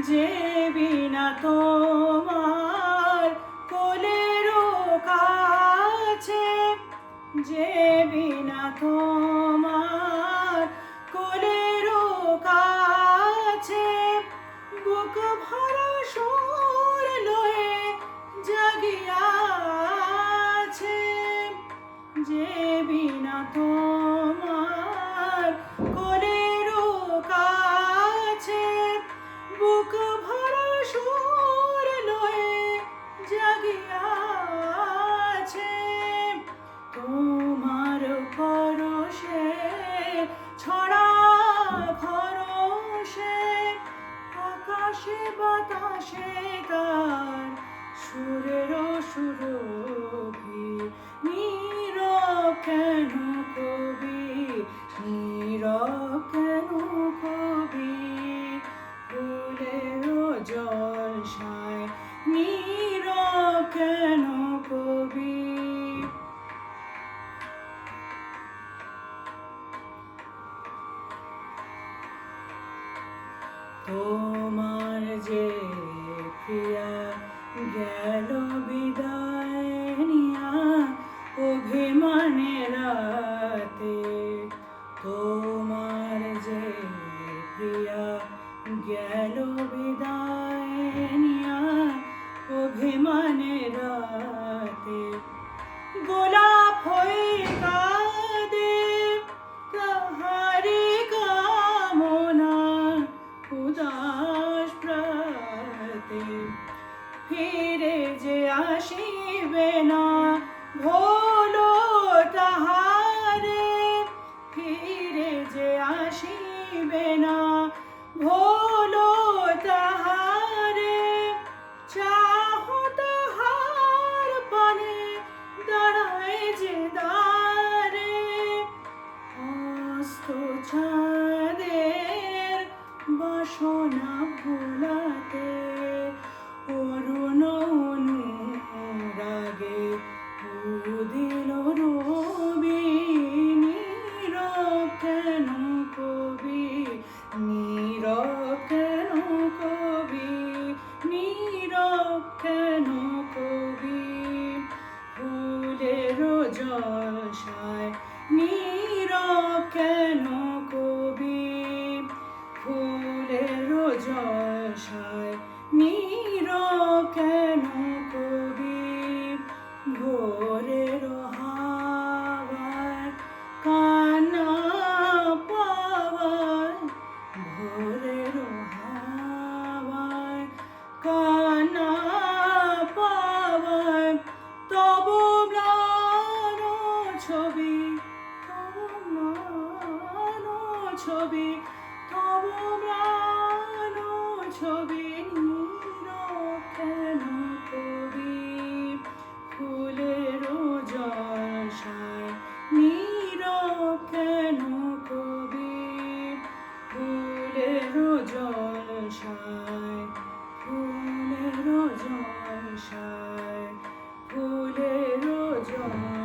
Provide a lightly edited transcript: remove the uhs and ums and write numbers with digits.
যে বিনা তোমার কোলেরও কাছে, যে বিনা তোমার কোলেরও কাছে বুক ভরা সুর লয়ে জাগিয়াছে, যে বিনা তোমার কোলেরও কাছে বুক ভরা সুর লয়ে জাগিয়াছে। তোমার পরশে ছড়া ভরসে আকাশে বাতাসে তার সুরের সুরভি। নীরব কেন কবি, নীরব কেন কবি, ফুলের জলসায় নীরব কেন কবি। তোমার যে প্রিয়া গেল বিদায় নিয়া অভিমানে রাতে, তোমার যে প্রিয়া গেল বিদায় নিয়া অভিমানে রাতে, গোলাপ হয়ে কাঁদে তাহারি কামনা উদাস প্রাতে। ফিরে যে আসিবে না ভোলো তাহারে, ফিরে যে আসিবে না ভোলো তাহারে, চাহো তাহার পানে দাঁড়ায় যে দ্বারে। অস্ত চাঁদের বাসনা ভোলাতে অরুণ অনুরাগে উদিল রবি। নীরব কেন কবি, নীরব কেন কবি, নীরব কেন কবি, ফুলের জলসায় নীরব কেন কবি, ফুলের জলসায় নীরব কেন কবি। ভোরের হাওয়ায় কান্না পাওয়ায়, ভোরের হাওয়ায় কান্না পাওয়ায় তব ম্লান ছবি, তব ম্লান ছবি, তব ম্লান ছবি। নীরব কেন কবি, ফুলের জলসায় নীরব কেন কবি, ফুলের জলসায়, ফুলের জলসায়, ফুলের জল।